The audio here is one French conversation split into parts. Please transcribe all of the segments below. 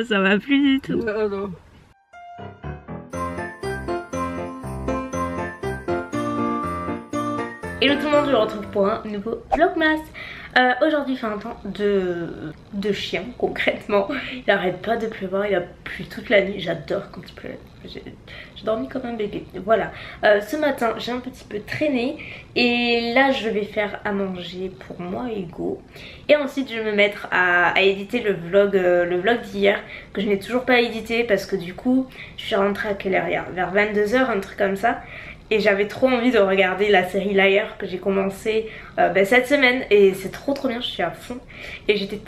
Ça va plus du tout. Non. Hello tout le monde, je vous retrouve pour un nouveau vlogmas. Aujourd'hui fait un temps de chien concrètement. Il arrête pas de pleuvoir, il a plu toute la nuit. J'adore quand il pleut. J'ai dormi comme un bébé. Voilà. Ce matin j'ai un petit peu traîné et là je vais faire à manger pour moi et Hugo. Et ensuite je vais me mettre à éditer le vlog d'hier que je n'ai toujours pas édité parce que du coup je suis rentrée à quelle heure hier? Vers 22 h, un truc comme ça. Et j'avais trop envie de regarder la série Liar que j'ai commencé cette semaine. Et c'est trop bien, je suis à fond. Et j'étais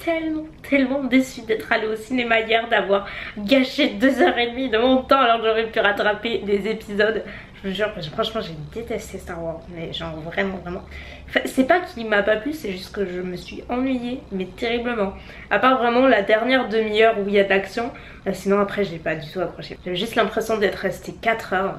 tellement déçue d'être allée au cinéma hier, d'avoir gâché 2 h 30 de mon temps alors que j'aurais pu rattraper des épisodes. Je vous jure, franchement j'ai détesté Star Wars. Mais genre vraiment. Enfin, c'est pas qu'il m'a pas plu, c'est juste que je me suis ennuyée, mais terriblement. À part vraiment la dernière demi-heure où il y a de l'action. Sinon après j'ai pas du tout accroché. J'avais juste l'impression d'être restée 4 heures.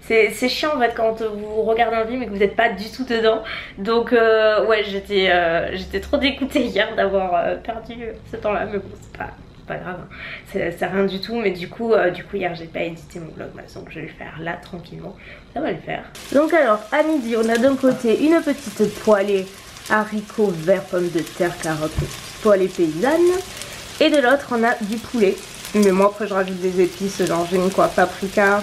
C'est chiant en fait quand vous regardez un film et que vous n'êtes pas du tout dedans. Donc ouais, j'étais trop dégoûtée hier d'avoir perdu ce temps là. Mais bon, c'est pas grave, hein. C'est rien du tout. Mais du coup hier j'ai pas édité mon vlog, donc je vais le faire là tranquillement. Ça va le faire. Donc alors à midi on a d'un côté une petite poêlée haricots verts, pommes de terre, carottes, poêlée paysanne. Et de l'autre on a du poulet. Mais moi après je rajoute des épices, genre j'ai mis quoi, paprika,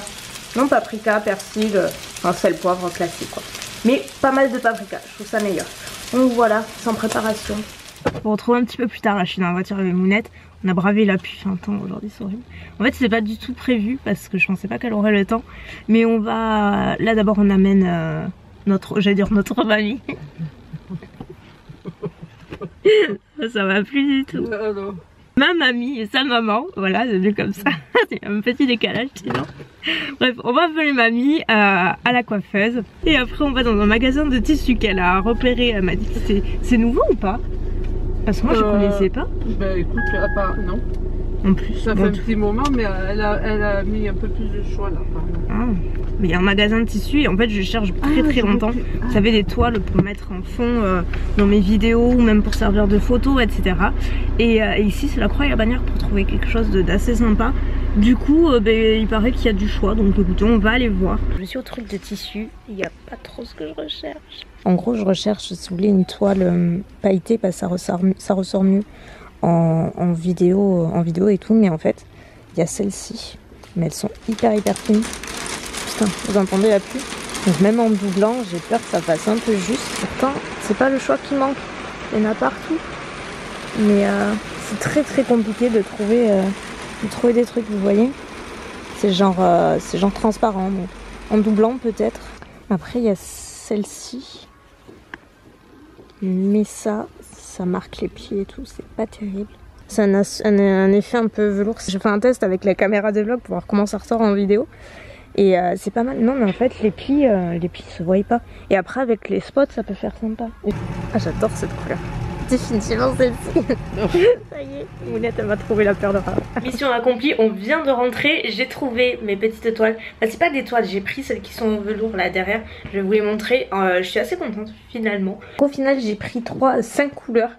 persil, un sel, poivre classique quoi. Mais pas mal de paprika, je trouve ça meilleur. Donc voilà, sans préparation. On se retrouve un petit peu plus tard, là je suis dans la voiture avec Mounette. On a bravé la pluie un temps aujourd'hui, c'est horrible. En fait c'était pas du tout prévu parce que je pensais pas qu'elle aurait le temps. Mais on va, là d'abord on amène notre mamie. Ça va plus du tout. Non. Ma mamie et sa maman, voilà, c'est mieux comme ça. C'est un petit décalage sinon. Bref, on va appeler mamie à la coiffeuse. Et après on va dans un magasin de tissus qu'elle a repéré. Elle m'a dit que c'est nouveau ou pas? Parce que moi je connaissais pas. Bah écoute, à part, non. En plus, ça fait un petit moment, mais elle a mis un peu plus de choix là. Ah, mais il y a un magasin de tissus et en fait je cherche très longtemps. Vous savez, des toiles pour mettre en fond dans mes vidéos ou même pour servir de photos, etc. Et ici c'est la Croix et la Bannière pour trouver quelque chose d'assez sympa. Du coup il paraît qu'il y a du choix, donc écoutez, on va aller voir. Je suis au truc de tissu, il n'y a pas trop ce que je recherche. En gros je recherche, si vous voulez, une toile pailletée parce que ça ressort mieux en vidéo et tout, mais en fait il y a celle-ci, mais elles sont hyper fines. Putain, vous entendez la pluie? Donc même en doublant j'ai peur que ça fasse un peu juste. Pourtant c'est pas le choix qui manque, il y en a partout, mais c'est très compliqué de trouver des trucs, vous voyez. C'est genre transparent, donc en doublant peut-être. Après il y a celle-ci, mais ça marque les pieds et tout, c'est pas terrible. C'est un effet un peu velours. J'ai fait un test avec la caméra de vlog pour voir comment ça ressort en vidéo. Et c'est pas mal. Non mais en fait les plis se voient pas. Et après avec les spots ça peut faire sympa. Ah, j'adore cette couleur. Définitivement celle-ci. Ça y est, Mounette elle m'a trouvé la perle rare. Mission accomplie, on vient de rentrer. J'ai trouvé mes petites toiles. Enfin, c'est pas des toiles, j'ai pris celles qui sont en velours là derrière. Je vais vous les montrer. Je suis assez contente finalement. Au final j'ai pris 5 couleurs.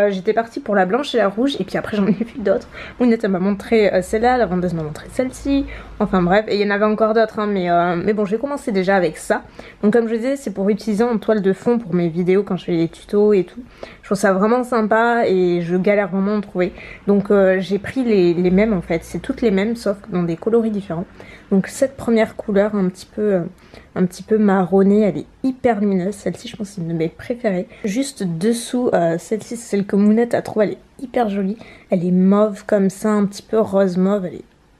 J'étais partie pour la blanche et la rouge, et puis après j'en ai vu d'autres. Mounette m'a montré celle-là, la vendeuse m'a montré celle-ci. Enfin bref, et il y en avait encore d'autres, hein, mais bon, j'ai commencé déjà avec ça. Donc comme je disais, c'est pour utiliser en toile de fond pour mes vidéos quand je fais les tutos et tout. Je trouve ça vraiment sympa et je galère vraiment à en trouver. Donc j'ai pris les mêmes en fait, c'est toutes les mêmes sauf dans des coloris différents. Donc cette première couleur un petit peu marronnée, elle est hyper lumineuse. Celle-ci je pense c'est une de mes préférées. Juste dessous, celle-ci c'est celle que Mounette a trouvée, elle est hyper jolie. Elle est mauve comme ça, un petit peu rose mauve,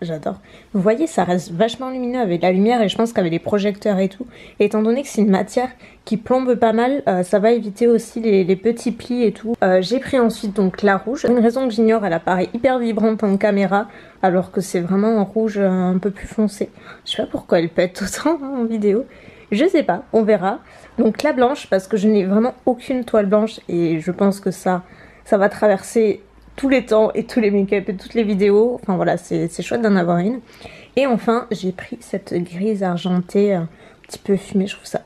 j'adore. Vous voyez, ça reste vachement lumineux avec la lumière et je pense qu'avec les projecteurs et tout, et étant donné que c'est une matière qui plombe pas mal, ça va éviter aussi les petits plis et tout. J'ai pris ensuite donc la rouge. Pour une raison que j'ignore, elle apparaît hyper vibrante en caméra alors que c'est vraiment un rouge un peu plus foncé. Je sais pas pourquoi elle pète autant en vidéo. Je sais pas, on verra. Donc la blanche, parce que je n'ai vraiment aucune toile blanche et je pense que ça va traverser tous les temps et tous les make-up et toutes les vidéos. Enfin voilà, c'est chouette d'en avoir une. Et enfin j'ai pris cette grise argentée un petit peu fumée. Je trouve ça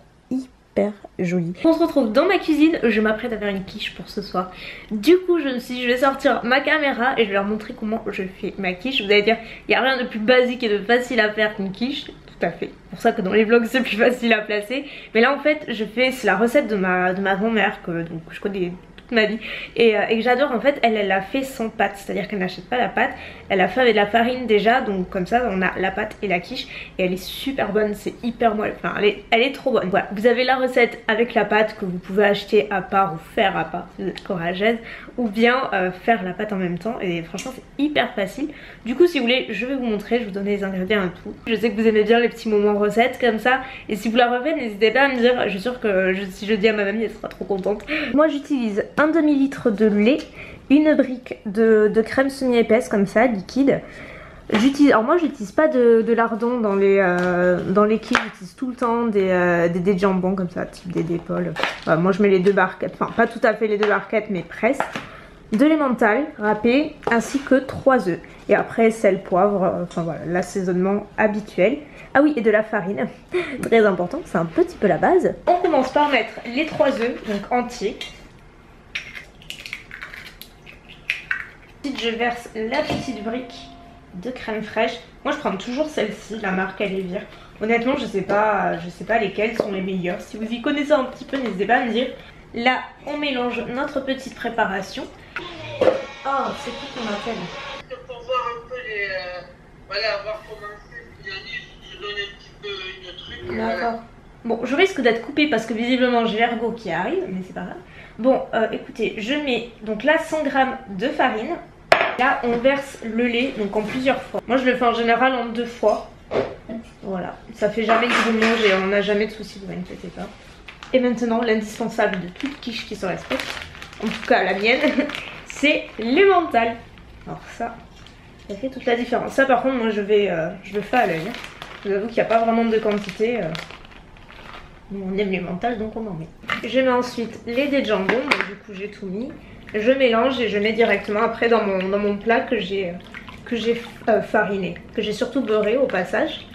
super jolie. On se retrouve dans ma cuisine, je m'apprête à faire une quiche pour ce soir. Du coup je me suis dit je vais sortir ma caméra et je vais leur montrer comment je fais ma quiche. Vous allez dire il n'y a rien de plus basique et de facile à faire qu'une quiche. Tout à fait, c'est pour ça que dans les vlogs c'est plus facile à placer. Mais là en fait c'est la recette de ma grand-mère que je connais ma vie et que j'adore. En fait elle a fait sans pâte, c'est à dire qu'elle n'achète pas la pâte, elle a fait avec de la farine déjà, donc comme ça on a la pâte et la quiche et elle est super bonne, c'est hyper moelle, enfin elle est trop bonne. Voilà, vous avez la recette avec la pâte que vous pouvez acheter à part ou faire à part si vous êtes courageuse, ou bien faire la pâte en même temps, et franchement c'est hyper facile. Du coup si vous voulez je vais vous montrer, je vous donne les ingrédients et tout. Je sais que vous aimez bien les petits moments recettes comme ça, et si vous la refaites n'hésitez pas à me dire, je suis sûre que si je dis à ma mamie elle sera trop contente. Moi j'utilise un demi-litre de lait, une brique de crème semi-épaisse comme ça, liquide. Alors moi j'utilise pas de lardons dans les quiches, j'utilise tout le temps des dés de jambon comme ça, type des d'épaule. Moi je mets les 2 barquettes, enfin pas tout à fait les 2 barquettes mais presque. De l'emmental râpé ainsi que 3 œufs. Et après sel, poivre, enfin voilà, l'assaisonnement habituel. Ah oui, et de la farine, très important, c'est un petit peu la base. On commence par mettre les 3 œufs, donc entiers. Ensuite je verse la petite brique de crème fraîche. Moi je prends toujours celle-ci, la marque Elevir. Honnêtement je sais pas lesquelles sont les meilleures. Si vous y connaissez un petit peu n'hésitez pas à me dire. Là on mélange notre petite préparation. Oh c'est tout qu'on appelle. Pour voir un peu les... voilà, voir comment c'est. Je donne un petit peu une truc. D'accord. Bon je risque d'être coupée parce que visiblement j'ai l'ergot qui arrive, mais c'est pas grave. Bon écoutez, je mets donc là 100 g de farine. Là on verse le lait donc en plusieurs fois. Moi je le fais en général en 2 fois. Voilà, ça fait jamais de grumage et on n'a jamais de soucis, ne vous inquiétez pas. Et maintenant l'indispensable de toute quiche qui se respecte, en tout cas la mienne, c'est l'emmental. Alors ça fait toute la différence. Ça par contre moi je le fais à l'œil. Je vous avoue qu'il n'y a pas vraiment de quantité. On aime l'emmental donc on en met. Je mets ensuite les dés de jambon, donc du coup j'ai tout mis. Je mélange et je mets directement après dans mon plat que j'ai fariné, que j'ai surtout beurré au passage.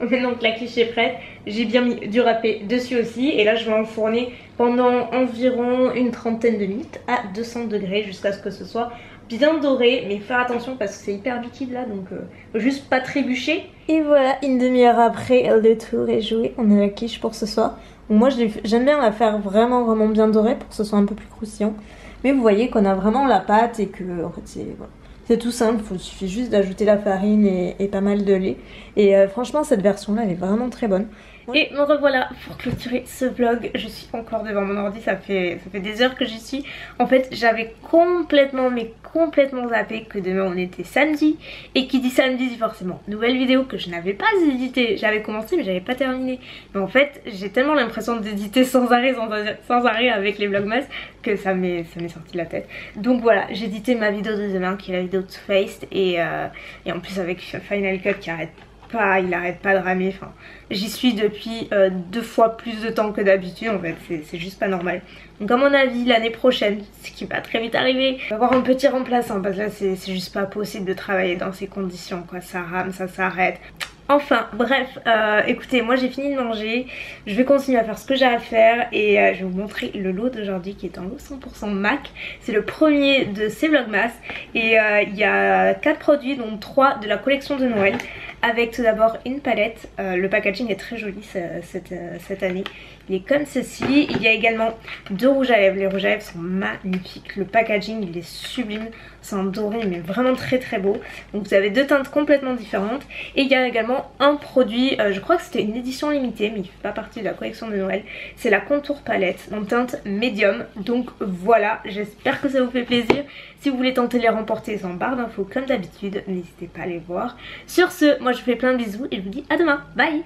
Maintenant que la quiche est prête, j'ai bien mis du râpé dessus aussi et là je vais enfourner pendant environ une trentaine de minutes à 200 degrés jusqu'à ce que ce soit bien doré, mais faire attention parce que c'est hyper liquide là, donc juste pas trébucher. Et voilà, une demi-heure après, le tour est joué, on a la quiche pour ce soir. Moi j'aime bien la faire vraiment bien dorée pour que ce soit un peu plus croustillant. Mais vous voyez qu'on a vraiment la pâte et que en fait c'est tout simple, il suffit juste d'ajouter la farine et pas mal de lait. Et franchement cette version là elle est vraiment très bonne. Et me revoilà pour clôturer ce vlog. Je suis encore devant mon ordi, ça fait des heures que j'y suis. En fait j'avais complètement zappé que demain on était samedi. Et qui dit samedi dit forcément nouvelle vidéo que je n'avais pas éditée. J'avais commencé mais j'avais pas terminé. Mais en fait j'ai tellement l'impression d'éditer sans arrêt avec les vlogmas que ça m'est sorti de la tête. Donc voilà, j'ai édité ma vidéo de demain qui est la vidéo de Faced. Et en plus avec Final Cut qui il arrête pas de ramer, enfin j'y suis depuis 2 fois plus de temps que d'habitude en fait, c'est juste pas normal. Donc à mon avis l'année prochaine, ce qui va très vite arriver, on va avoir un petit remplaçant parce que là c'est juste pas possible de travailler dans ces conditions quoi, ça rame, ça s'arrête. Enfin bref, écoutez, moi j'ai fini de manger, je vais continuer à faire ce que j'ai à faire et je vais vous montrer le lot d'aujourd'hui qui est un lot 100% MAC. C'est le premier de ces vlogmas et il y a 4 produits dont 3 de la collection de Noël, avec tout d'abord une palette. Le packaging est très joli cette année, il est comme ceci. Il y a également 2 rouges à lèvres, les rouges à lèvres sont magnifiques, le packaging il est sublime, c'est un doré mais vraiment très beau. Donc vous avez 2 teintes complètement différentes et il y a également un produit, je crois que c'était une édition limitée mais il fait pas partie de la collection de Noël, c'est la contour palette en teinte médium. Donc voilà, j'espère que ça vous fait plaisir. Si vous voulez tenter de les remporter en barre d'infos comme d'habitude, n'hésitez pas à les voir. Sur ce, moi je vous fais plein de bisous et je vous dis à demain, bye.